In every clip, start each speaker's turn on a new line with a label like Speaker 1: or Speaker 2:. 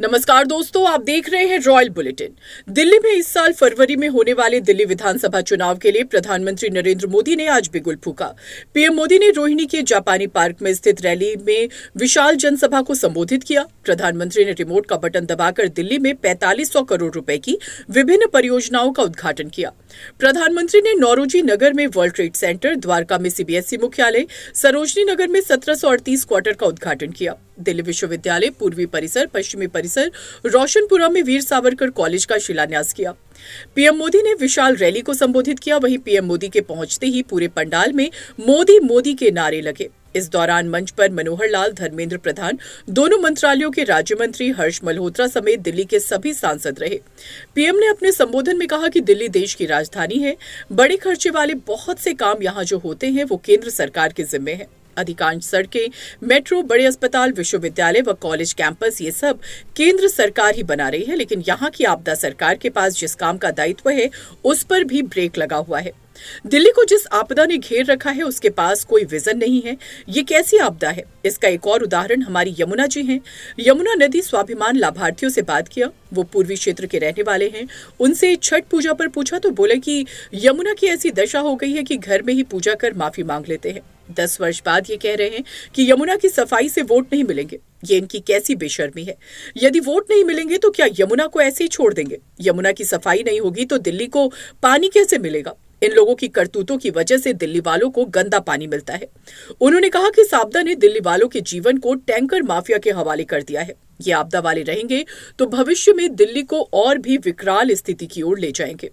Speaker 1: नमस्कार दोस्तों, आप देख रहे हैं रॉयल बुलेटिन। दिल्ली में इस साल फरवरी में होने वाले दिल्ली विधानसभा चुनाव के लिए प्रधानमंत्री नरेंद्र मोदी ने आज बिगुल फूंका। पीएम मोदी ने रोहिणी के जापानी पार्क में स्थित रैली में विशाल जनसभा को संबोधित किया। प्रधानमंत्री ने रिमोट का बटन दबाकर दिल्ली में 4500 करोड़ रुपए की विभिन्न परियोजनाओं का उद्घाटन किया। प्रधानमंत्री ने नौरोजी नगर में वर्ल्ड ट्रेड सेंटर, द्वारका में सीबीएसई मुख्यालय, सरोजनी नगर में 1738 क्वार्टर का उद्घाटन किया। दिल्ली विश्वविद्यालय पूर्वी परिसर, पश्चिमी परिसर, रोशनपुरा में वीर सावरकर कॉलेज का शिलान्यास किया। पीएम मोदी ने विशाल रैली को संबोधित किया। वहीं पीएम मोदी के पहुंचते ही पूरे पंडाल में मोदी मोदी के नारे लगे। इस दौरान मंच पर मनोहर लाल, धर्मेंद्र प्रधान, दोनों मंत्रालयों के राज्य मंत्री हर्ष मल्होत्रा समेत दिल्ली के सभी सांसद रहे। पीएम ने अपने संबोधन में कहा कि दिल्ली देश की राजधानी है। बड़े खर्चे वाले बहुत से काम यहाँ जो होते हैं वो केंद्र सरकार के जिम्मे है। अधिकांश सड़कें, मेट्रो, बड़े अस्पताल, विश्वविद्यालय व कॉलेज कैंपस ये सब केंद्र सरकार ही बना रही है, लेकिन यहाँ की आपदा सरकार के पास जिस काम का दायित्व है उस पर भी ब्रेक लगा हुआ है। दिल्ली को जिस आपदा ने घेर रखा है उसके पास कोई विजन नहीं है। ये कैसी आपदा है? इसका एक और उदाहरण हमारी यमुना जी हैं। यमुना नदी स्वाभिमान लाभार्थियों से बात किया। वो पूर्वी क्षेत्र के रहने वाले हैं। उनसे छठ पूजा पर पूछा तो बोले कि यमुना की ऐसी दशा हो गई है कि घर में ही पूजा कर माफी मांग लेते हैं। 10 वर्ष बाद ये कह रहे हैं कि यमुना की सफाई से वोट नहीं मिलेंगे। ये इनकी कैसी बेशर्मी है? यदि वोट नहीं मिलेंगे तो क्या यमुना को ऐसे ही छोड़ देंगे? यमुना की सफाई नहीं होगी तो दिल्ली को पानी कैसे मिलेगा? इन लोगों की करतूतों की वजह से दिल्ली वालों को गंदा पानी मिलता है। उन्होंने कहा कि इस आपदा ने दिल्ली वालों के जीवन को टैंकर माफिया के हवाले कर दिया है। ये आपदा वाले रहेंगे तो भविष्य में दिल्ली को और भी विकराल स्थिति की ओर ले जाएंगे।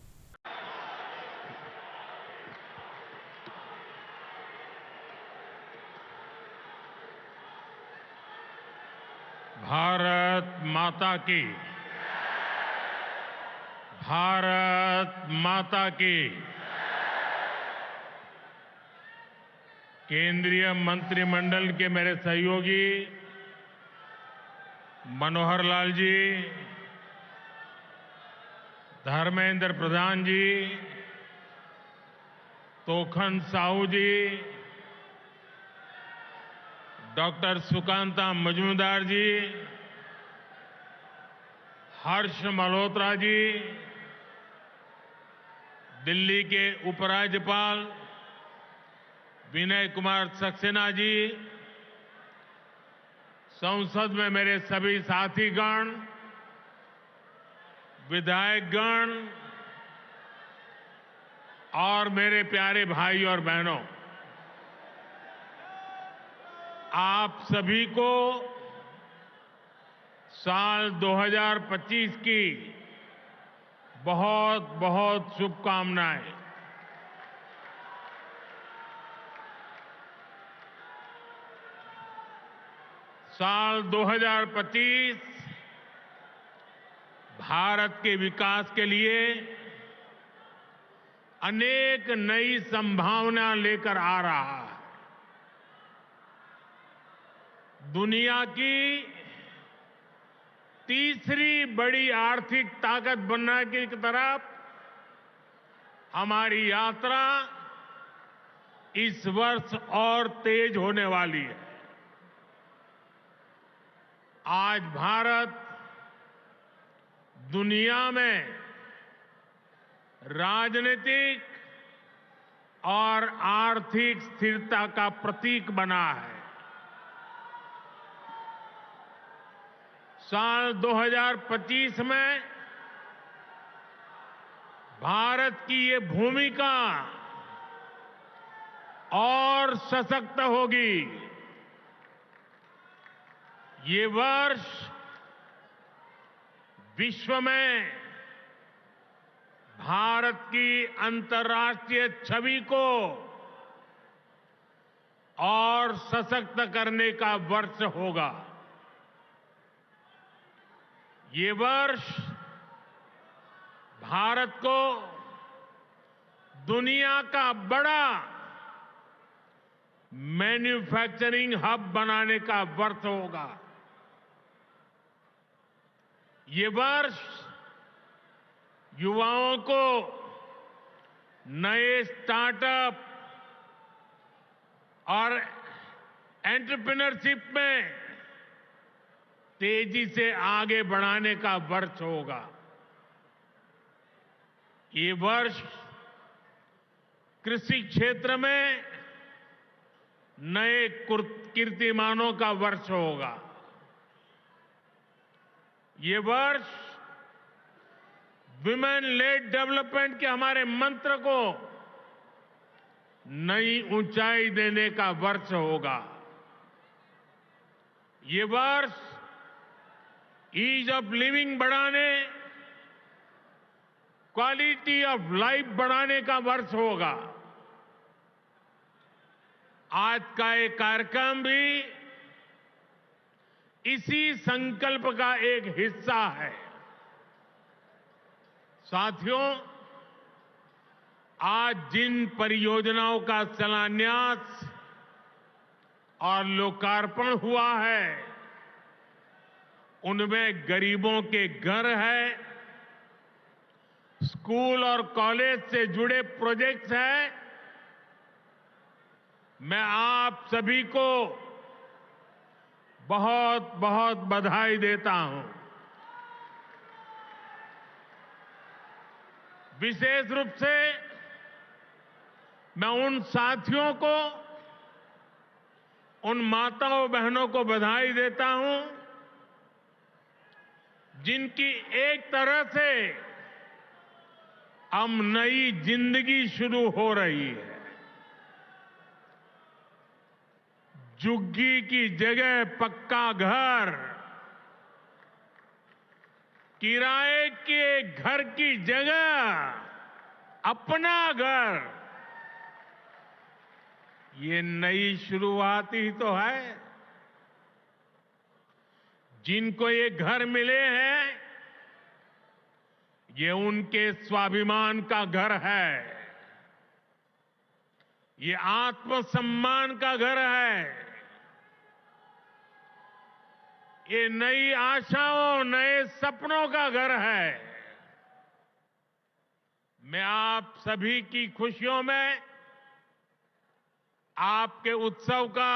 Speaker 2: भारत माता की, भारत माता की। केंद्रीय मंत्रिमंडल के मेरे सहयोगी मनोहर लाल जी, धर्मेंद्र प्रधान जी, तोखन साहू जी, डॉक्टर सुकांता मजूमदार जी, हर्ष मल्होत्रा जी, दिल्ली के उपराज्यपाल विनय कुमार सक्सेना जी, संसद में मेरे सभी साथीगण, विधायकगण और मेरे प्यारे भाई और बहनों, आप सभी को साल 2025 की बहुत बहुत शुभकामनाएं। साल 2025 भारत के विकास के लिए अनेक नई संभावना लेकर आ रहा है। दुनिया की तीसरी बड़ी आर्थिक ताकत बनने की तरफ हमारी यात्रा इस वर्ष और तेज होने वाली है। आज भारत दुनिया में राजनीतिक और आर्थिक स्थिरता का प्रतीक बना है। साल 2025 में भारत की ये भूमिका और सशक्त होगी। ये वर्ष विश्व में भारत की अंतर्राष्ट्रीय छवि को और सशक्त करने का वर्ष होगा। ये वर्ष भारत को दुनिया का बड़ा मैन्युफैक्चरिंग हब बनाने का वर्ष होगा। ये वर्ष युवाओं को नए स्टार्टअप और एंटरप्रेन्योरशिप में तेजी से आगे बढ़ाने का वर्ष होगा। ये वर्ष कृषि क्षेत्र में नए कीर्तिमानों का वर्ष होगा। ये वर्ष विमेन लेड डेवलपमेंट के हमारे मंत्र को नई ऊंचाई देने का वर्ष होगा। ये वर्ष ईज ऑफ लिविंग बढ़ाने, क्वालिटी ऑफ लाइफ बढ़ाने का वर्ष होगा। आज का ये कार्यक्रम भी इसी संकल्प का एक हिस्सा है। साथियों, आज जिन परियोजनाओं का शिलान्यास और लोकार्पण हुआ है, उनमें गरीबों के घर हैं, स्कूल और कॉलेज से जुड़े प्रोजेक्ट्स हैं। मैं आप सभी को बहुत बहुत बधाई देता हूं। विशेष रूप से मैं उन साथियों को, उन माताओं बहनों को बधाई देता हूं जिनकी एक तरह से अब नई जिंदगी शुरू हो रही है। झुग्गी की जगह पक्का घर, किराए के घर की जगह अपना घर, ये नई शुरुआत ही तो है। जिनको ये घर मिले हैं, ये उनके स्वाभिमान का घर है, ये आत्मसम्मान का घर है, ये नई आशाओं, नए सपनों का घर है। मैं आप सभी की खुशियों में आपके उत्सव का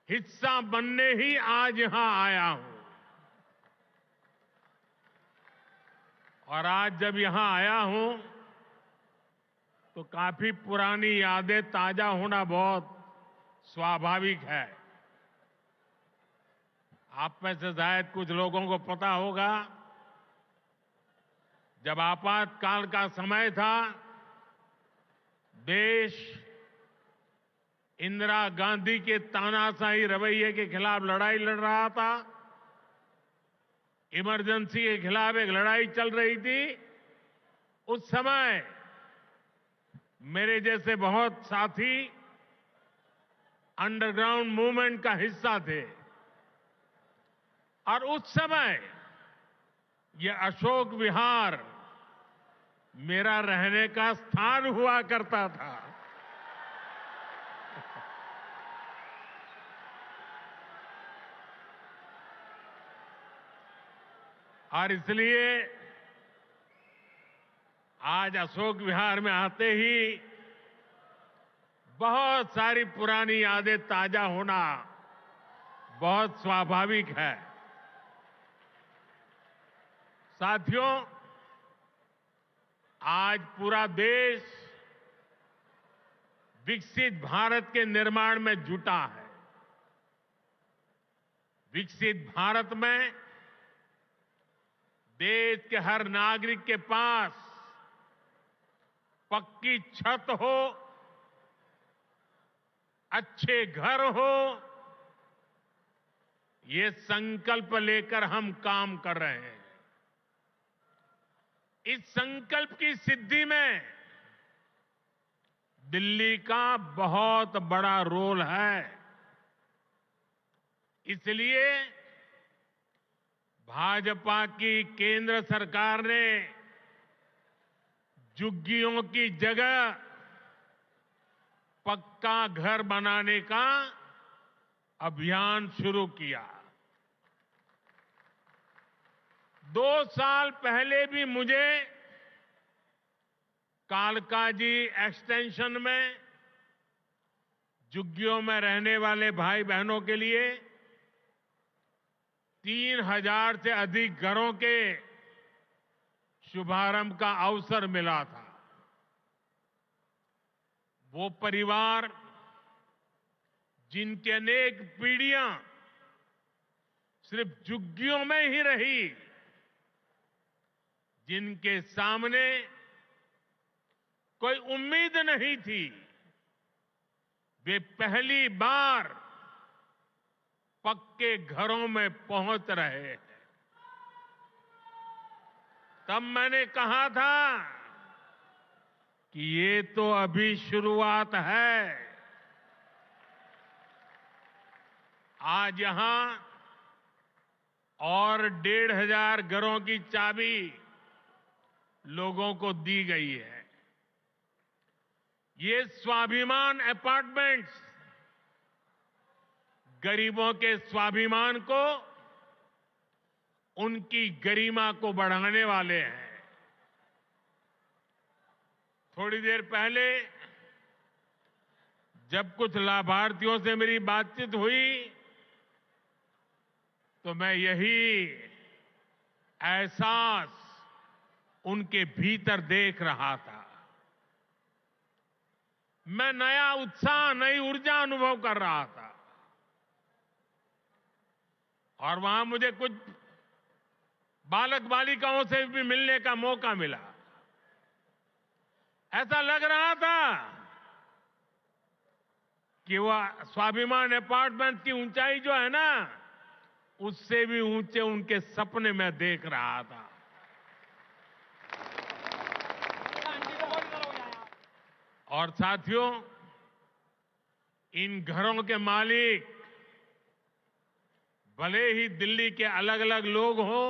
Speaker 2: हिस्सा बनने ही आज यहां आया हूं। और आज जब यहां आया हूं तो काफी पुरानी यादें ताजा होना बहुत स्वाभाविक है। आप में से शायद कुछ लोगों को पता होगा, जब आपातकाल का समय था, देश इंदिरा गांधी के तानाशाही रवैये के खिलाफ लड़ाई लड़ रहा था। इमरजेंसी के खिलाफ एक लड़ाई चल रही थी। उस समय मेरे जैसे बहुत साथी अंडरग्राउंड मूवमेंट का हिस्सा थे और उस समय ये अशोक विहार मेरा रहने का स्थान हुआ करता था। और इसलिए आज अशोक विहार में आते ही बहुत सारी पुरानी यादें ताजा होना बहुत स्वाभाविक है। साथियों, आज पूरा देश विकसित भारत के निर्माण में जुटा है। विकसित भारत में देश के हर नागरिक के पास पक्की छत हो, अच्छे घर हो, ये संकल्प लेकर हम काम कर रहे हैं। इस संकल्प की सिद्धि में दिल्ली का बहुत बड़ा रोल है। इसलिए भाजपा की केंद्र सरकार ने झुग्गियों की जगह पक्का घर बनाने का अभियान शुरू किया। 2 साल पहले भी मुझे कालकाजी एक्सटेंशन में झुग्गियों में रहने वाले भाई बहनों के लिए 3,000 से अधिक घरों के शुभारंभ का अवसर मिला था। वो परिवार जिनकी अनेक पीढ़ियां सिर्फ झुग्गियों में ही रही, जिनके सामने कोई उम्मीद नहीं थी, वे पहली बार पक्के घरों में पहुंच रहे हैं। तब मैंने कहा था कि ये तो अभी शुरुआत है। आज यहां और 1,500 घरों की चाबी लोगों को दी गई है। ये स्वाभिमान अपार्टमेंट्स गरीबों के स्वाभिमान को, उनकी गरिमा को बढ़ाने वाले हैं। थोड़ी देर पहले जब कुछ लाभार्थियों से मेरी बातचीत हुई तो मैं यही एहसास उनके भीतर देख रहा था। मैं नया उत्साह, नई ऊर्जा अनुभव कर रहा था। और वहां मुझे कुछ बालक बालिकाओं से भी मिलने का मौका मिला। ऐसा लग रहा था कि वह स्वाभिमान अपार्टमेंट की ऊंचाई जो है ना, उससे भी ऊंचे उनके सपने में देख रहा था। और साथियों, इन घरों के मालिक भले ही दिल्ली के अलग अलग लोग हों,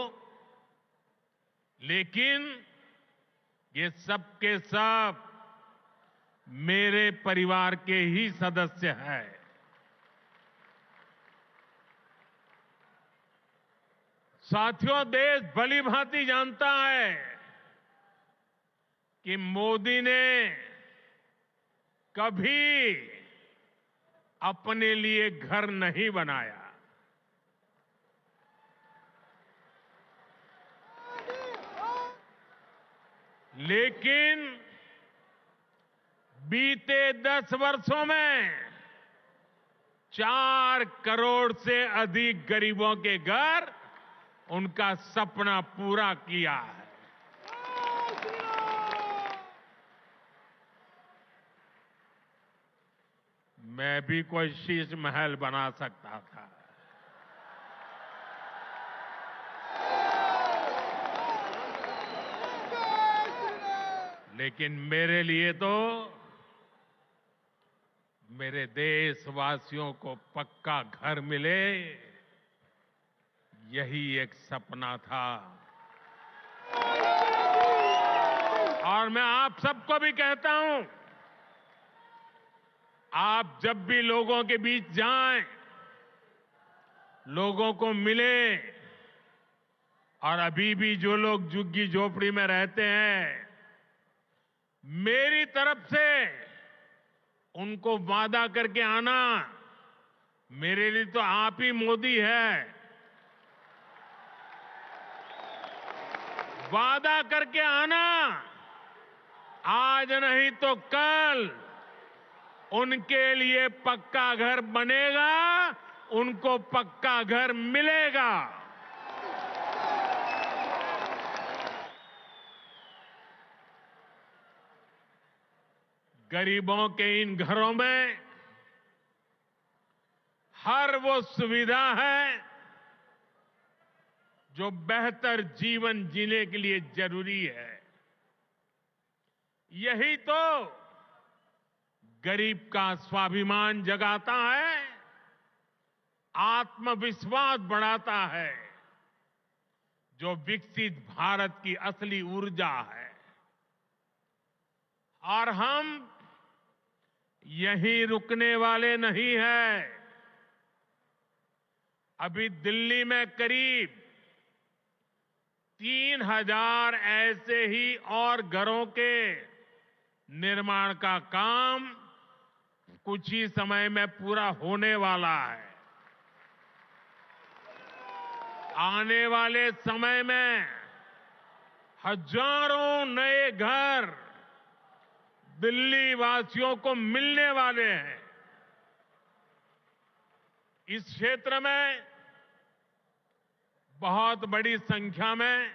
Speaker 2: लेकिन ये सब के सब मेरे परिवार के ही सदस्य हैं। साथियों, देश भली भांति जानता है कि मोदी ने कभी अपने लिए घर नहीं बनाया। लेकिन बीते 10 वर्षों में 4 करोड़ से अधिक गरीबों के घर, उनका सपना पूरा किया है। मैं भी कोई शीश महल बना सकता था, लेकिन मेरे लिए तो मेरे देशवासियों को पक्का घर मिले, यही एक सपना था। और मैं आप सबको भी कहता हूं, आप जब भी लोगों के बीच जाएं, लोगों को मिले, और अभी भी जो लोग झुग्गी झोपड़ी में रहते हैं, मेरी तरफ से उनको वादा करके आना, मेरे लिए तो आप ही मोदी है। वादा करके आना, आज नहीं तो कल उनके लिए पक्का घर बनेगा, उनको पक्का घर मिलेगा। गरीबों के इन घरों में हर वो सुविधा है जो बेहतर जीवन जीने के लिए जरूरी है। यही तो गरीब का स्वाभिमान जगाता है, आत्मविश्वास बढ़ाता है, जो विकसित भारत की असली ऊर्जा है। और हम यहीं रुकने वाले नहीं हैं। अभी दिल्ली में करीब 3,000 ऐसे ही और घरों के निर्माण का काम कुछ ही समय में पूरा होने वाला है। आने वाले समय में हजारों नए घर दिल्ली वासियों को मिलने वाले हैं। इस क्षेत्र में बहुत बड़ी संख्या में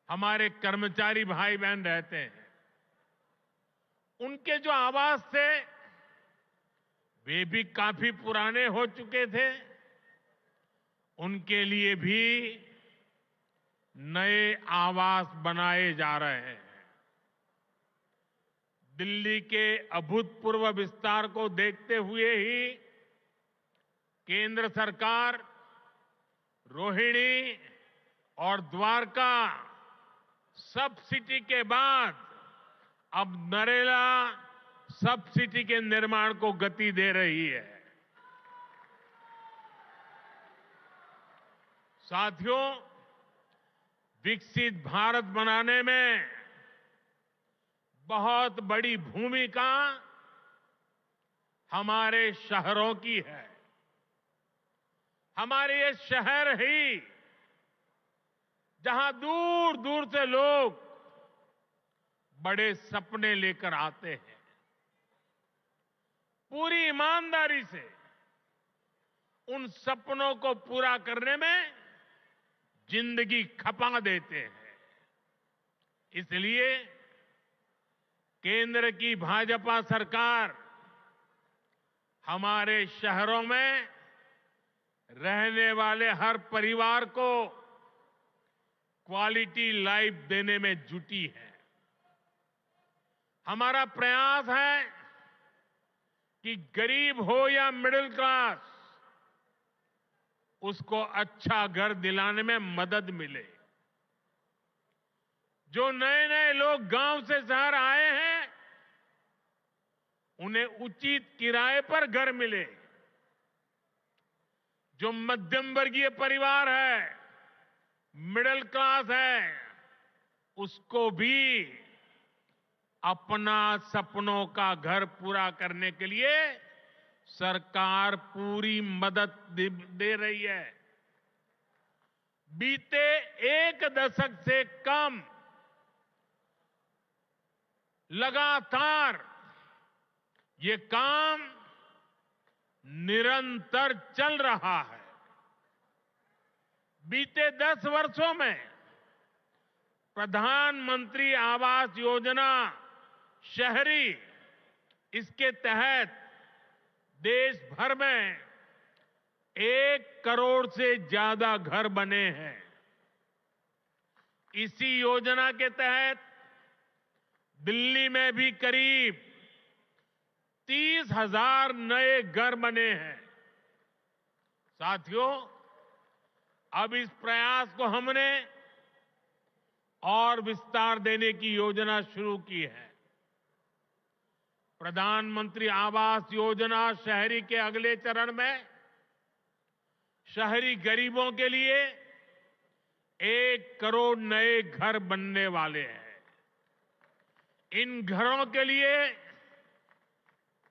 Speaker 2: हमारे कर्मचारी भाई बहन रहते हैं। उनके जो आवास थे वे भी काफी पुराने हो चुके थे। उनके लिए भी नए आवास बनाए जा रहे हैं। दिल्ली के अभूतपूर्व विस्तार को देखते हुए ही केंद्र सरकार रोहिणी और द्वारका सब सिटी के बाद अब नरेला सब सिटी के निर्माण को गति दे रही है। साथियों, विकसित भारत बनाने में बहुत बड़ी भूमिका हमारे शहरों की है। हमारे ये शहर ही जहां दूर दूर से लोग बड़े सपने लेकर आते हैं, पूरी ईमानदारी से उन सपनों को पूरा करने में जिंदगी खपा देते हैं। इसलिए केंद्र की भाजपा सरकार हमारे शहरों में रहने वाले हर परिवार को क्वालिटी लाइफ देने में जुटी है। हमारा प्रयास है कि गरीब हो या मिडिल क्लास, उसको अच्छा घर दिलाने में मदद मिले। जो नए नए लोग गांव से शहर आए हैं, उन्हें उचित किराए पर घर मिले। जो मध्यम वर्गीय परिवार है, मिडिल क्लास है, उसको भी अपना सपनों का घर पूरा करने के लिए सरकार पूरी मदद दे रही है। बीते एक दशक से कम लगातार ये काम निरंतर चल रहा है। बीते 10 वर्षों में प्रधानमंत्री आवास योजना शहरी, इसके तहत देश भर में 1 करोड़ से ज्यादा घर बने हैं। इसी योजना के तहत दिल्ली में भी करीब 30,000 नए घर बने हैं। साथियों, अब इस प्रयास को हमने और विस्तार देने की योजना शुरू की है। प्रधानमंत्री आवास योजना शहरी के अगले चरण में शहरी गरीबों के लिए 1 करोड़ नए घर बनने वाले हैं। इन घरों के लिए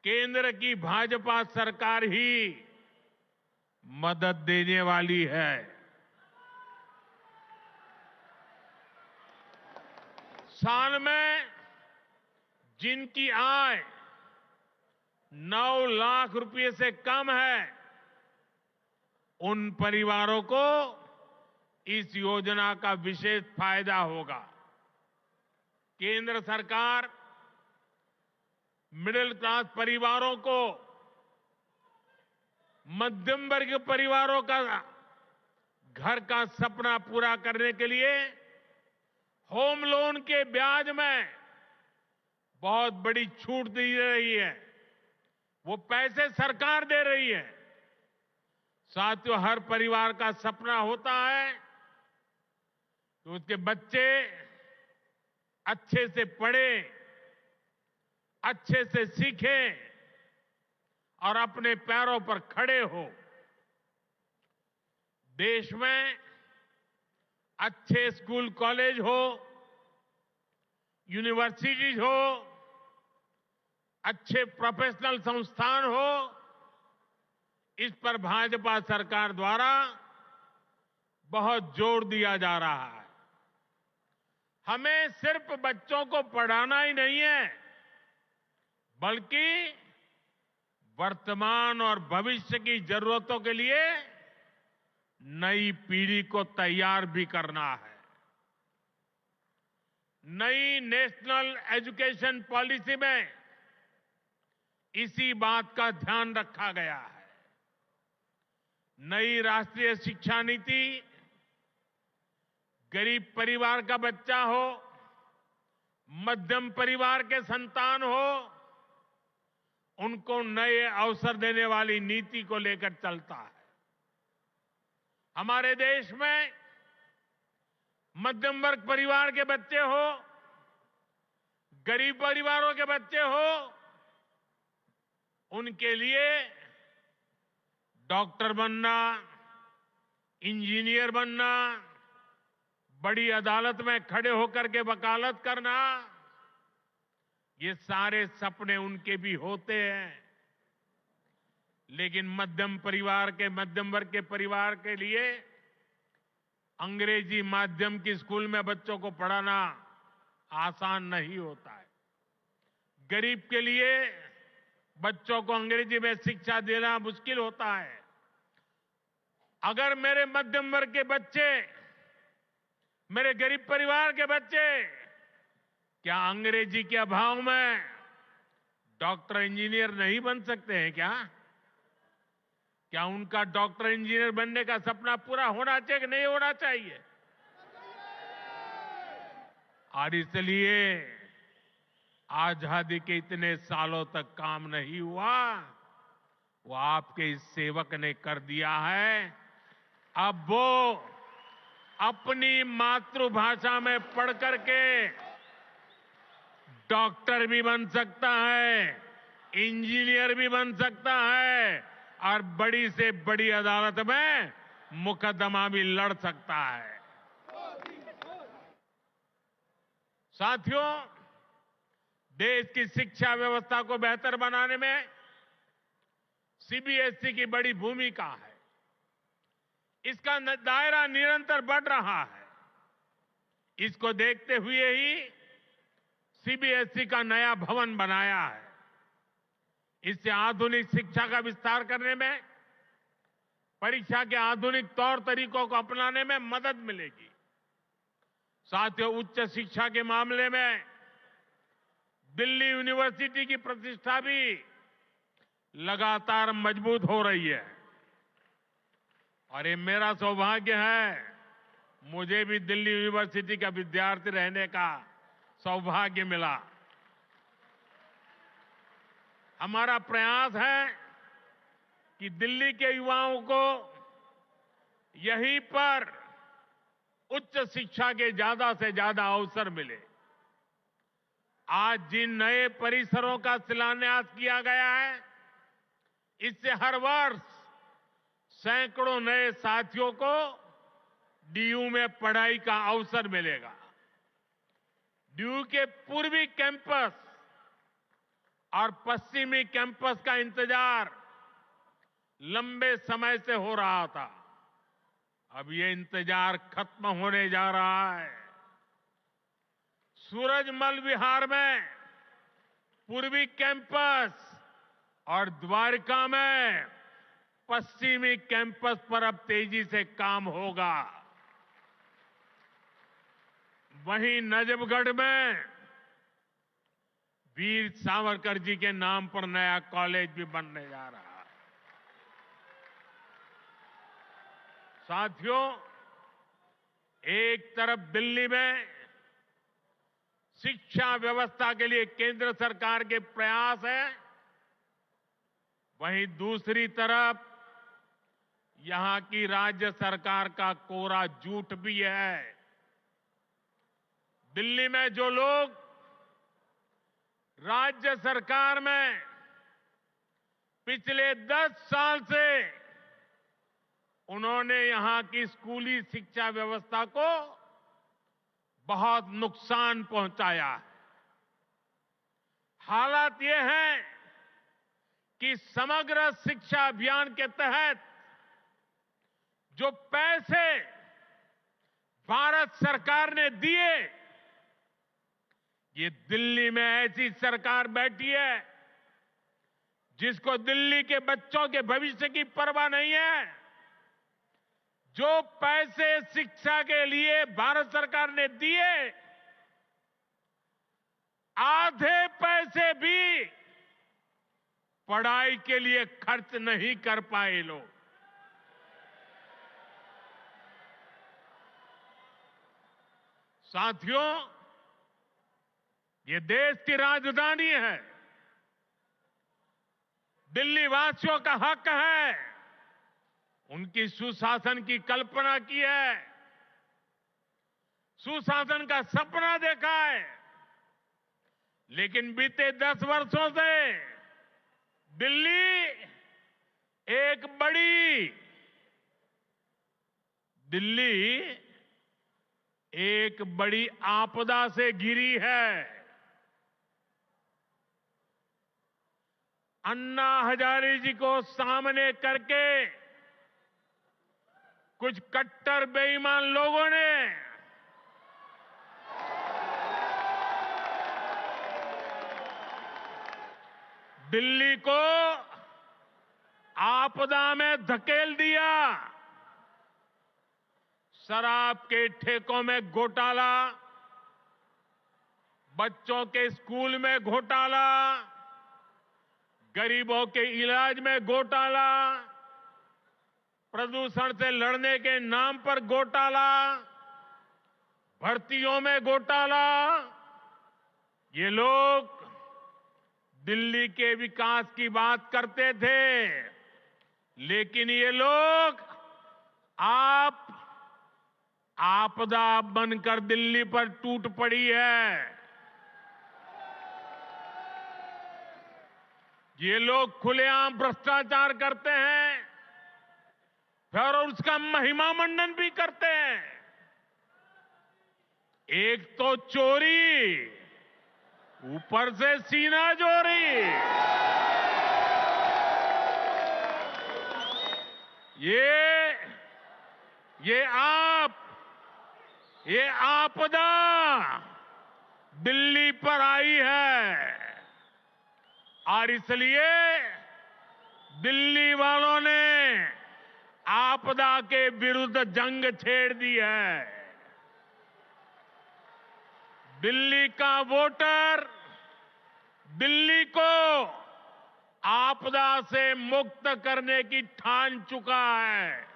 Speaker 2: केंद्र की भाजपा सरकार ही मदद देने वाली है। साल में जिनकी आय 9 लाख रुपए से कम है, उन परिवारों को इस योजना का विशेष फायदा होगा। केंद्र सरकार मिडिल क्लास परिवारों को, मध्यम वर्ग परिवारों का घर का सपना पूरा करने के लिए होम लोन के ब्याज में बहुत बड़ी छूट दी रही है। वो पैसे सरकार दे रही है। साथियों, हर परिवार का सपना होता है कि उसके बच्चे अच्छे से पढ़ें, अच्छे से सीखें और अपने पैरों पर खड़े हो। देश में अच्छे स्कूल कॉलेज हो, यूनिवर्सिटीज हो, अच्छे प्रोफेशनल संस्थान हो, इस पर भाजपा सरकार द्वारा बहुत जोर दिया जा रहा है। हमें सिर्फ बच्चों को पढ़ाना ही नहीं है, बल्कि वर्तमान और भविष्य की जरूरतों के लिए नई पीढ़ी को तैयार भी करना है। नई नेशनल एजुकेशन पॉलिसी में इसी बात का ध्यान रखा गया है। नई राष्ट्रीय शिक्षा नीति गरीब परिवार का बच्चा हो, मध्यम परिवार के संतान हो, उनको नए अवसर देने वाली नीति को लेकर चलता है। हमारे देश में मध्यम वर्ग परिवार के बच्चे हो, गरीब परिवारों के बच्चे हो, उनके लिए डॉक्टर बनना, इंजीनियर बनना, बड़ी अदालत में खड़े होकर के वकालत करना, ये सारे सपने उनके भी होते हैं। लेकिन मध्यम वर्ग के परिवार के लिए अंग्रेजी माध्यम की स्कूल में बच्चों को पढ़ाना आसान नहीं होता है। गरीब के लिए बच्चों को अंग्रेजी में शिक्षा देना मुश्किल होता है। अगर मेरे मध्यम वर्ग के बच्चे, मेरे गरीब परिवार के बच्चे क्या अंग्रेजी के अभाव में डॉक्टर इंजीनियर नहीं बन सकते हैं क्या? क्या उनका डॉक्टर इंजीनियर बनने का सपना पूरा होना चाहिए कि नहीं होना चाहिए? और इसलिए आजादी के इतने सालों तक काम नहीं हुआ, वो आपके इस सेवक ने कर दिया है। अब वो अपनी मातृभाषा में पढ़ करके डॉक्टर भी बन सकता है, इंजीनियर भी बन सकता है और बड़ी से बड़ी अदालत में मुकदमा भी लड़ सकता है। साथियों, देश की शिक्षा व्यवस्था को बेहतर बनाने में सीबीएसई की बड़ी भूमिका है। इसका दायरा निरंतर बढ़ रहा है। इसको देखते हुए ही सीबीएसई का नया भवन बनाया है। इससे आधुनिक शिक्षा का विस्तार करने में, परीक्षा के आधुनिक तौर तरीकों को अपनाने में मदद मिलेगी। साथियों, उच्च शिक्षा के मामले में दिल्ली यूनिवर्सिटी की प्रतिष्ठा भी लगातार मजबूत हो रही है। और ये मेरा सौभाग्य है, मुझे भी दिल्ली यूनिवर्सिटी का विद्यार्थी रहने का सौभाग्य मिला। हमारा प्रयास है कि दिल्ली के युवाओं को यहीं पर उच्च शिक्षा के ज्यादा से ज्यादा अवसर मिले। आज जिन नए परिसरों का शिलान्यास किया गया है, इससे हर वर्ष सैकड़ों नए साथियों को डीयू में पढ़ाई का अवसर मिलेगा। डीयू के पूर्वी कैंपस और पश्चिमी कैंपस का इंतजार लंबे समय से हो रहा था। अब ये इंतजार खत्म होने जा रहा है। सूरजमल विहार में पूर्वी कैंपस और द्वारका में पश्चिमी कैंपस पर अब तेजी से काम होगा। वहीं नजफगढ़ में वीर सावरकर जी के नाम पर नया कॉलेज भी बनने जा रहा है। साथियों, एक तरफ दिल्ली में शिक्षा व्यवस्था के लिए केंद्र सरकार के प्रयास है, वहीं दूसरी तरफ यहां की राज्य सरकार का कोरा झूठ भी है। दिल्ली में जो लोग राज्य सरकार में पिछले 10 साल से उन्होंने यहां की स्कूली शिक्षा व्यवस्था को बहुत नुकसान पहुंचाया है। हालात ये है कि समग्र शिक्षा अभियान के तहत जो पैसे भारत सरकार ने दिए, ये दिल्ली में ऐसी सरकार बैठी है जिसको दिल्ली के बच्चों के भविष्य की परवाह नहीं है। जो पैसे शिक्षा के लिए भारत सरकार ने दिए, आधे पैसे भी पढ़ाई के लिए खर्च नहीं कर पाए लोग। साथियों, ये देश की राजधानी है। दिल्ली वासियों का हक है, उनकी सुशासन की कल्पना की है, सुशासन का सपना देखा है। लेकिन बीते 10 वर्षों से दिल्ली एक बड़ी आपदा से घिरी है। अन्ना हजारे जी को सामने करके कुछ कट्टर बेईमान लोगों ने दिल्ली को आपदा में धकेल दिया। शराब के ठेकों में घोटाला, बच्चों के स्कूल में घोटाला, गरीबों के इलाज में घोटाला, प्रदूषण से लड़ने के नाम पर घोटाला, भर्तियों में घोटाला। ये लोग दिल्ली के विकास की बात करते थे, लेकिन ये लोग आपदा बनकर दिल्ली पर टूट पड़ी है। ये लोग खुलेआम भ्रष्टाचार करते हैं, फिर उसका महिमा मंडन भी करते हैं। एक तो चोरी, ऊपर से सीना चोरी। ये आपदा दिल्ली पर आई है और इसलिए दिल्ली वालों ने आपदा के विरुद्ध जंग छेड़ दी है। दिल्ली का वोटर दिल्ली को आपदा से मुक्त करने की ठान चुका है।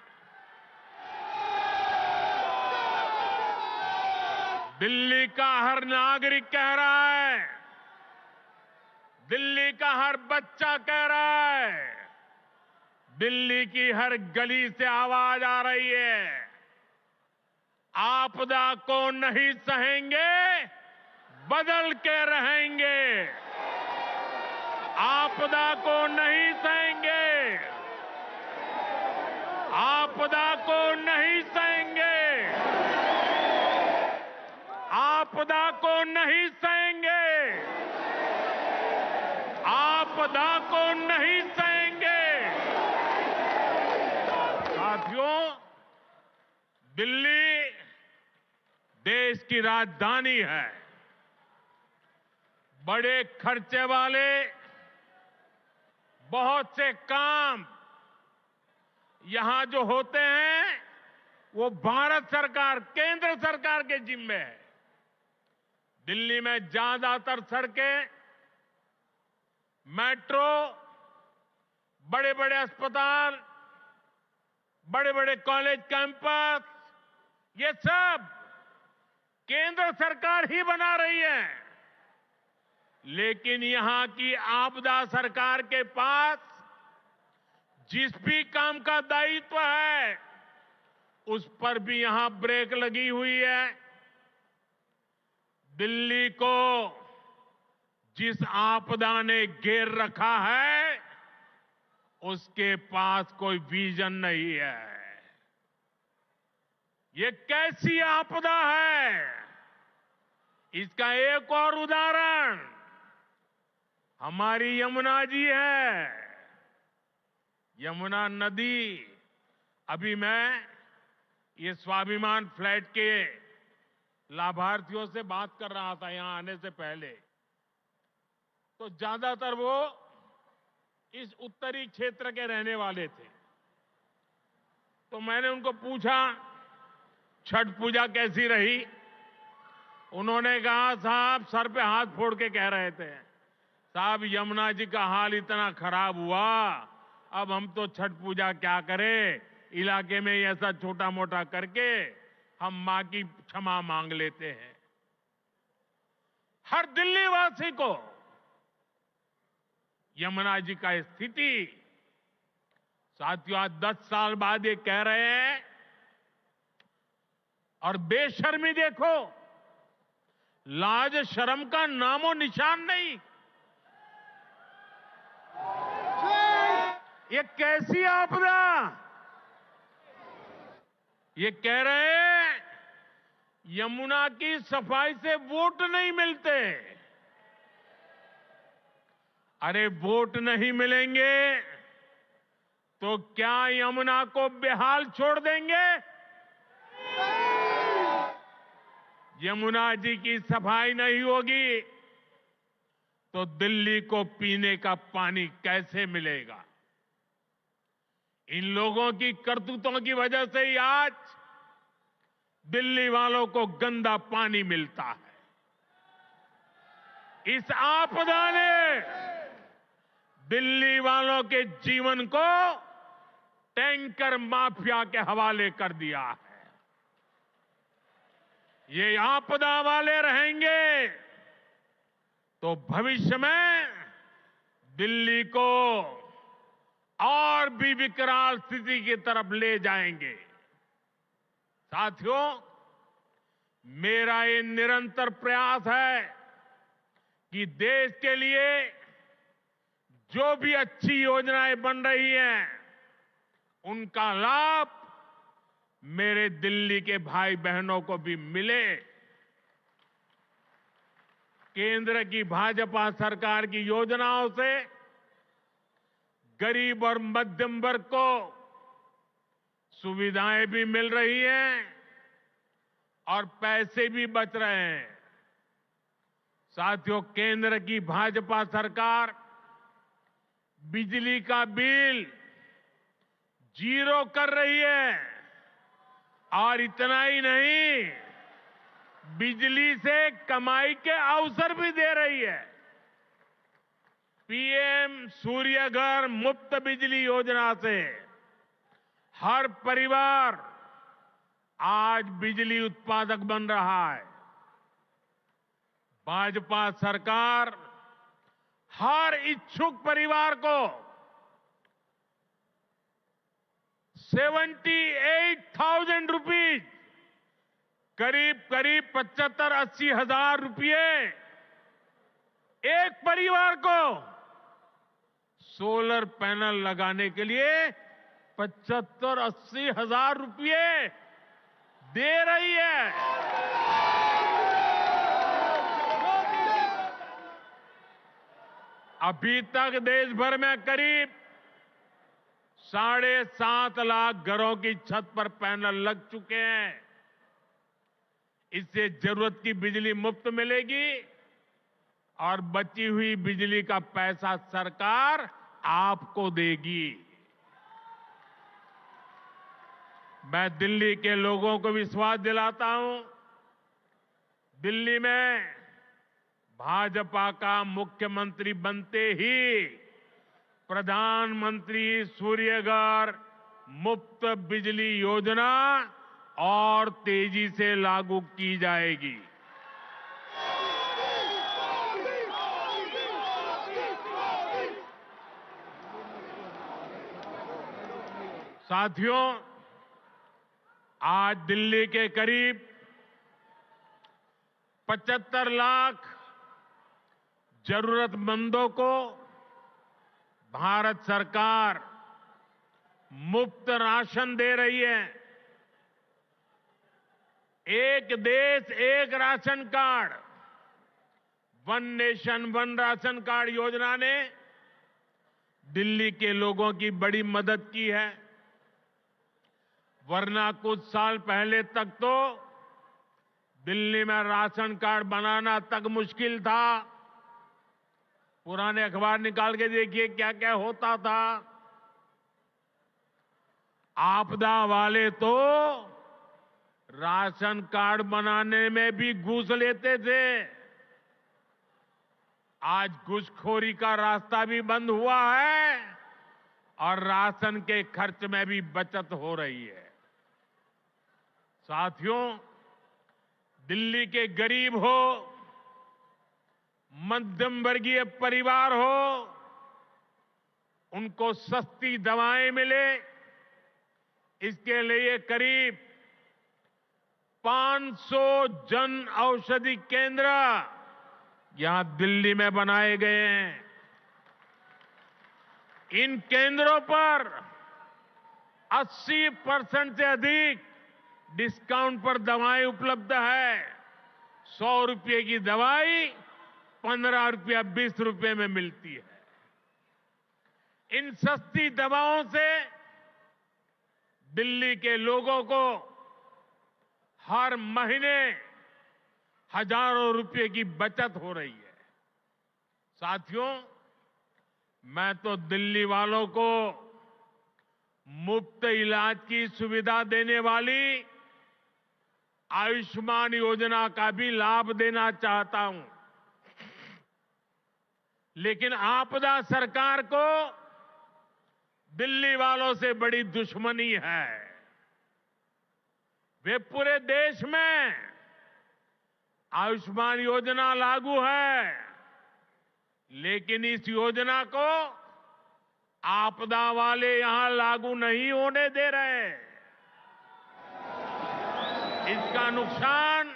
Speaker 2: दिल्ली का हर नागरिक कह रहा है, दिल्ली का हर बच्चा कह रहा है, दिल्ली की हर गली से आवाज आ रही है, आपदा को नहीं सहेंगे, बदल के रहेंगे। आपदा को नहीं सहेंगे, आपदा को नहीं सहेंगे, आपदा को नहीं सहेंगे, आपदा को नहीं सहेंगे। साथियों, दिल्ली देश की राजधानी है। बड़े खर्चे वाले बहुत से काम यहां जो होते हैं वो भारत सरकार, केंद्र सरकार के जिम्मे है। दिल्ली में ज्यादातर सड़कें, मेट्रो, बड़े बड़े अस्पताल, बड़े बड़े कॉलेज कैंपस, ये सब केंद्र सरकार ही बना रही है। लेकिन यहां की आपदा सरकार के पास जिस भी काम का दायित्व है उस पर भी यहां ब्रेक लगी हुई है। दिल्ली को जिस आपदा ने घेर रखा है उसके पास कोई विजन नहीं है। ये कैसी आपदा है, इसका एक और उदाहरण हमारी यमुना जी है। यमुना नदी, अभी मैं ये स्वाभिमान फ्लैट के लाभार्थियों से बात कर रहा था यहां आने से पहले, तो ज्यादातर वो इस उत्तरी क्षेत्र के रहने वाले थे। तो मैंने उनको पूछा छठ पूजा कैसी रही। उन्होंने कहा साहब सर पे हाथ फोड़ के कह रहे थे, साहब यमुना जी का हाल इतना खराब हुआ, अब हम तो छठ पूजा क्या करें, इलाके में ऐसा छोटा मोटा करके हम मां की क्षमा मांग लेते हैं। हर दिल्ली वासी को यमुना जी का स्थिति, साथियों आज 10 साल बाद ये कह रहे हैं, और बेशर्मी देखो, लाज शर्म का नामो निशान नहीं। ये कैसी आपदा। ये कह रहे हैं यमुना की सफाई से वोट नहीं मिलते। अरे वोट नहीं मिलेंगे तो क्या यमुना को बेहाल छोड़ देंगे? यमुना जी की सफाई नहीं होगी तो दिल्ली को पीने का पानी कैसे मिलेगा? इन लोगों की करतूतों की वजह से ही आज दिल्ली वालों को गंदा पानी मिलता है। इस आपदा ने दिल्ली वालों के जीवन को टैंकर माफिया के हवाले कर दिया है। ये आपदा वाले रहेंगे तो भविष्य में दिल्ली को और भी विकराल स्थिति की तरफ ले जाएंगे। साथियों, मेरा ये निरंतर प्रयास है कि देश के लिए जो भी अच्छी योजनाएं बन रही हैं, उनका लाभ मेरे दिल्ली के भाई बहनों को भी मिले। केंद्र की भाजपा सरकार की योजनाओं से गरीब और मध्यम वर्ग को सुविधाएं भी मिल रही हैं और पैसे भी बच रहे हैं। साथियों, केंद्र की भाजपा सरकार बिजली का बिल 0 कर रही है, और इतना ही नहीं, बिजली से कमाई के अवसर भी दे रही है। पीएम सूर्य घर मुफ्त बिजली योजना से हर परिवार आज बिजली उत्पादक बन रहा है। भाजपा सरकार हर इच्छुक परिवार को 78,000 रुपीज, करीब 75-80 हजार रुपये एक परिवार को सोलर पैनल लगाने के लिए 75-80 हजार रुपये दे रही है। अभी तक देश भर में करीब 7.5 लाख घरों की छत पर पैनल लग चुके हैं। इससे जरूरत की बिजली मुफ्त मिलेगी और बची हुई बिजली का पैसा सरकार आपको देगी। मैं दिल्ली के लोगों को विश्वास दिलाता हूं, दिल्ली में भाजपा का मुख्यमंत्री बनते ही प्रधानमंत्री सूर्यघर मुफ्त बिजली योजना और तेजी से लागू की जाएगी। साथियों, आज दिल्ली के करीब 75 लाख जरूरतमंदों को भारत सरकार मुफ्त राशन दे रही है। एक देश एक ration card, one nation one ration card योजना ने दिल्ली के लोगों की बड़ी मदद की है। वरना कुछ साल पहले तक तो दिल्ली में राशन कार्ड बनाना तक मुश्किल था। पुराने अखबार निकाल के देखिए क्या क्या होता था। आपदा वाले तो राशन कार्ड बनाने में भी घूस लेते थे। आज घूसखोरी का रास्ता भी बंद हुआ है और राशन के खर्च में भी बचत हो रही है। साथियों, दिल्ली के गरीब हो, मध्यम वर्गीय परिवार हो, उनको सस्ती दवाएं मिले, इसके लिए करीब 500 जन औषधि केंद्र यहां दिल्ली में बनाए गए हैं। इन केंद्रों पर 80% से अधिक डिस्काउंट पर दवाएं उपलब्ध है। 100 रुपये की दवाई 15 रुपया 20 रुपये में मिलती है। इन सस्ती दवाओं से दिल्ली के लोगों को हर महीने हजारों रुपए की बचत हो रही है। साथियों, मैं तो दिल्ली वालों को मुफ्त इलाज की सुविधा देने वाली आयुष्मान योजना का भी लाभ देना चाहता हूं। लेकिन आपदा सरकार को दिल्ली वालों से बड़ी दुश्मनी है। वे पूरे देश में आयुष्मान योजना लागू है, लेकिन इस योजना को आपदा वाले यहां लागू नहीं होने दे रहे। इसका नुकसान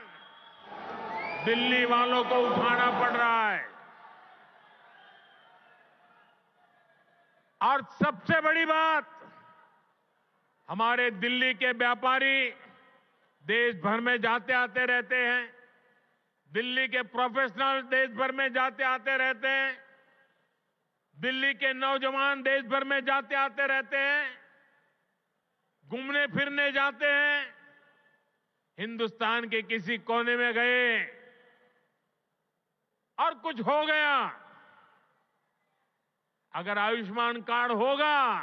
Speaker 2: दिल्ली वालों को उठाना पड़ रहा है। और सबसे बड़ी बात, हमारे दिल्ली के व्यापारी देश भर में जाते आते रहते हैं। दिल्ली के प्रोफेशनल देश भर में जाते आते रहते हैं। दिल्ली के नौजवान देश भर में जाते आते रहते हैं, घूमने फिरने जाते हैं। हिंदुस्तान के किसी कोने में गए और कुछ हो गया, अगर आयुष्मान कार्ड होगा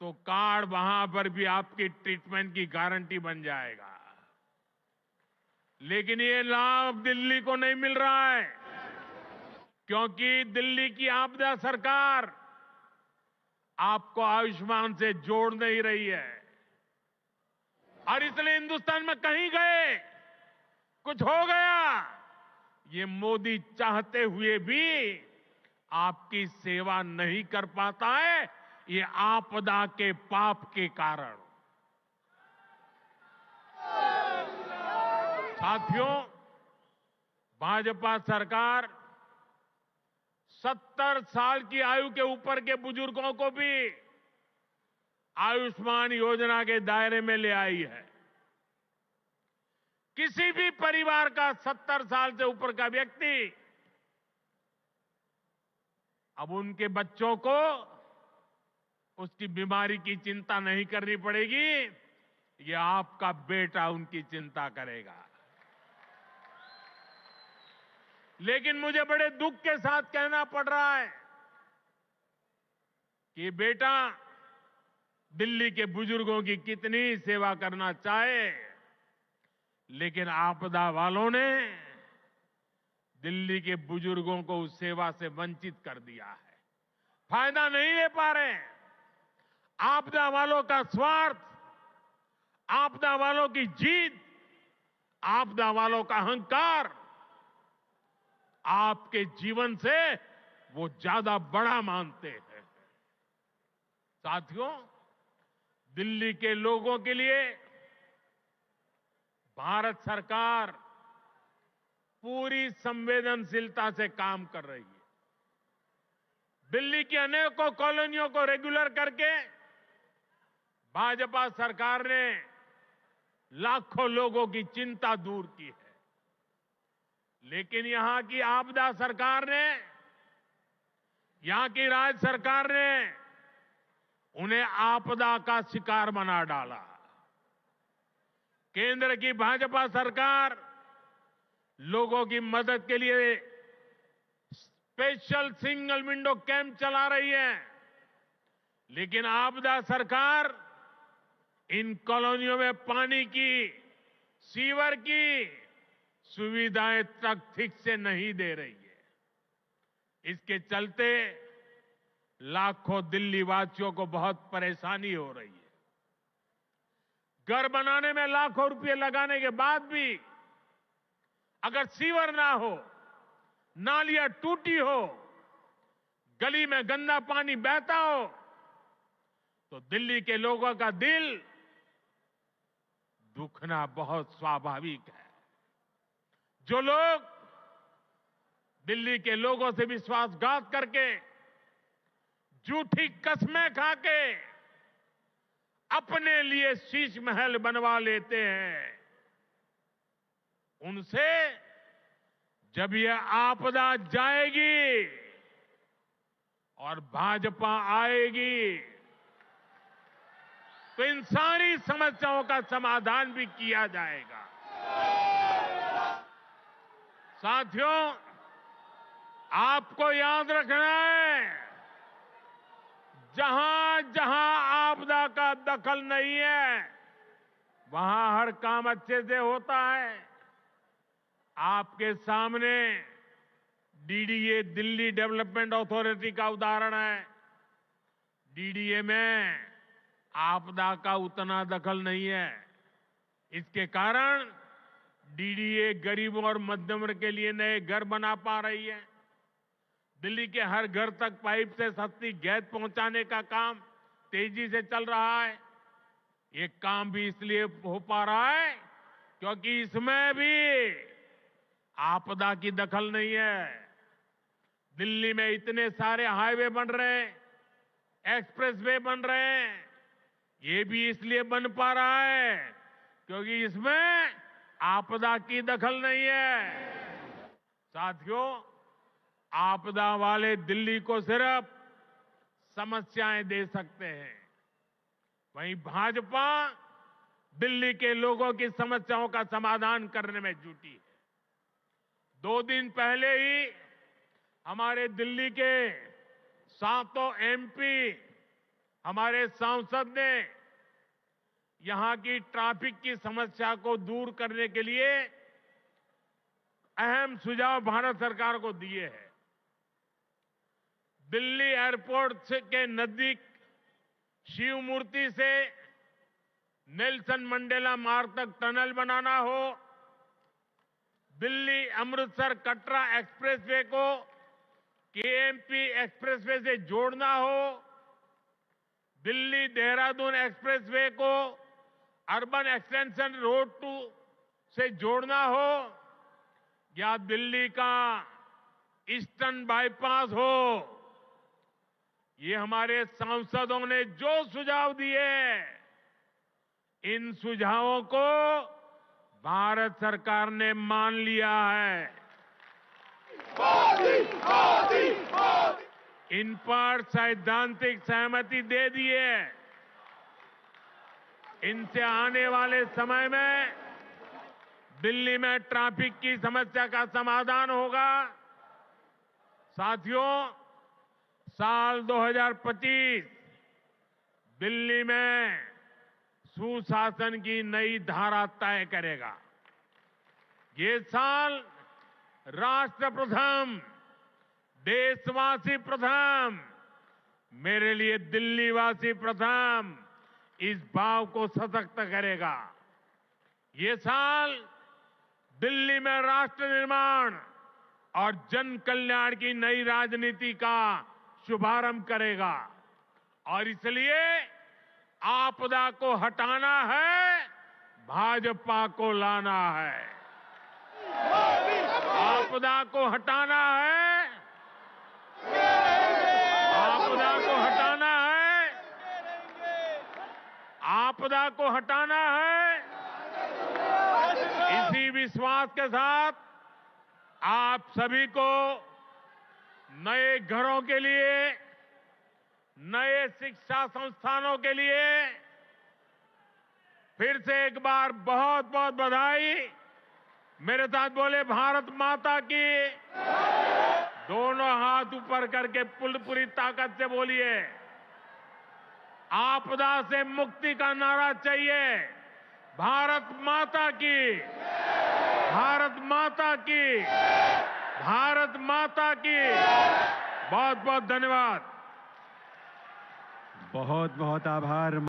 Speaker 2: तो कार्ड वहां पर भी आपकी ट्रीटमेंट की गारंटी बन जाएगा। लेकिन ये लाभ दिल्ली को नहीं मिल रहा है, क्योंकि दिल्ली की आपदा सरकार आपको आयुष्मान से जोड़ नहीं रही है। और इसलिए हिंदुस्तान में कहीं गए, कुछ हो गया, ये मोदी चाहते हुए भी आपकी सेवा नहीं कर पाता है, ये आपदा के पाप के कारण। साथियों, भाजपा सरकार 70 साल की आयु के ऊपर के बुजुर्गों को भी आयुष्मान योजना के दायरे में ले आई है। किसी भी परिवार का 70 साल से ऊपर का व्यक्ति, अब उनके बच्चों को उसकी बीमारी की चिंता नहीं करनी पड़ेगी, ये आपका बेटा उनकी चिंता करेगा। लेकिन मुझे बड़े दुख के साथ कहना पड़ रहा है कि बेटा दिल्ली के बुजुर्गों की कितनी सेवा करना चाहे, लेकिन आपदा वालों ने दिल्ली के बुजुर्गों को उस सेवा से वंचित कर दिया है। फायदा नहीं ले पा रहे हैं। आपदा वालों का स्वार्थ, आपदा वालों की जीत, आपदा वालों का अहंकार आपके जीवन से वो ज्यादा बड़ा मानते हैं। साथियों, दिल्ली के लोगों के लिए भारत सरकार पूरी संवेदनशीलता से काम कर रही है। दिल्ली की अनेकों कॉलोनियों को रेगुलर करके भाजपा सरकार ने लाखों लोगों की चिंता दूर की है। लेकिन यहां की आपदा सरकार ने, यहां की राज्य सरकार ने उन्हें आपदा का शिकार बना डाला। केंद्र की भाजपा सरकार लोगों की मदद के लिए स्पेशल सिंगल विंडो कैंप चला रही है। लेकिन आपदा सरकार इन कॉलोनियों में पानी की, सीवर की सुविधाएं तक ठीक से नहीं दे रही है। इसके चलते लाखों दिल्ली वासियों को बहुत परेशानी हो रही है। घर बनाने में लाखों रुपए लगाने के बाद भी अगर सीवर ना हो, नालियां टूटी हो, गली में गंदा पानी बहता हो, तो दिल्ली के लोगों का दिल दुखना बहुत स्वाभाविक है। जो लोग दिल्ली के लोगों से विश्वासघात करके, झूठी कस्में खाके अपने लिए शीश महल बनवा लेते हैं, उनसे जब यह आपदा जाएगी और भाजपा आएगी तो इन सारी समस्याओं का समाधान भी किया जाएगा। साथियों, आपको याद रखना है, जहां जहां आपदा का दखल नहीं है, वहां हर काम अच्छे से होता है। आपके सामने डीडीए, दिल्ली डेवलपमेंट अथॉरिटी का उदाहरण है। डीडीए में आपदा का उतना दखल नहीं है। इसके कारण डीडीए गरीबों और मध्यम वर्ग के लिए नए घर बना पा रही है। दिल्ली के हर घर तक पाइप से सस्ती गैस पहुंचाने का काम तेजी से चल रहा है। ये काम भी इसलिए हो पा रहा है क्योंकि इसमें भी आपदा की दखल नहीं है। दिल्ली में इतने सारे हाईवे बन रहे हैं, एक्सप्रेसवे बन रहे हैं, ये भी इसलिए बन पा रहा है क्योंकि इसमें आपदा की दखल नहीं है। साथियों, आपदा वाले दिल्ली को सिर्फ समस्याएं दे सकते हैं, वहीं भाजपा दिल्ली के लोगों की समस्याओं का समाधान करने में जुटी है। 2 दिन पहले ही हमारे दिल्ली के 7 एमपी, हमारे सांसद ने यहां की ट्रैफिक की समस्या को दूर करने के लिए अहम सुझाव भारत सरकार को दिए हैं। दिल्ली एयरपोर्ट के नजदीक शिव मूर्ति से नेल्सन मंडेला मार्ग तक टनल बनाना हो, दिल्ली अमृतसर कटरा एक्सप्रेसवे को केएमपी एक्सप्रेसवे से जोड़ना हो, दिल्ली देहरादून एक्सप्रेसवे को अर्बन एक्सटेंशन रोड 2 से जोड़ना हो, या दिल्ली का ईस्टर्न बाईपास हो, ये हमारे सांसदों ने जो सुझाव दिए, इन सुझावों को भारत सरकार ने मान लिया है। इन पर सैद्धांतिक सहमति दे दी है। इनसे आने वाले समय में दिल्ली में ट्रैफिक की समस्या का समाधान होगा। साथियों, साल 2025 दिल्ली में सुशासन की नई धारा तय करेगा। ये साल राष्ट्र प्रथम, देशवासी प्रथम, मेरे लिए दिल्लीवासी प्रथम, इस भाव को सशक्त करेगा। ये साल दिल्ली में राष्ट्र निर्माण और जन कल्याण की नई राजनीति का शुभारंभ करेगा। और इसलिए आपदा को हटाना है, भाजपा को लाना है। आपदा को हटाना है, आपदा को हटाना है, आपदा को हटाना है। इसी विश्वास के साथ आप सभी को नए घरों के लिए, नए शिक्षा संस्थानों के लिए फिर से एक बार बहुत बहुत बधाई मेरे साथ बोले भारत माता की। दोनों हाथ ऊपर करके पूरी ताकत से बोलिए। आपदा से मुक्ति का नारा चाहिए। भारत माता की, भारत माता की, भारत माता की। बहुत बहुत धन्यवाद।
Speaker 3: बहुत बहुत आभार।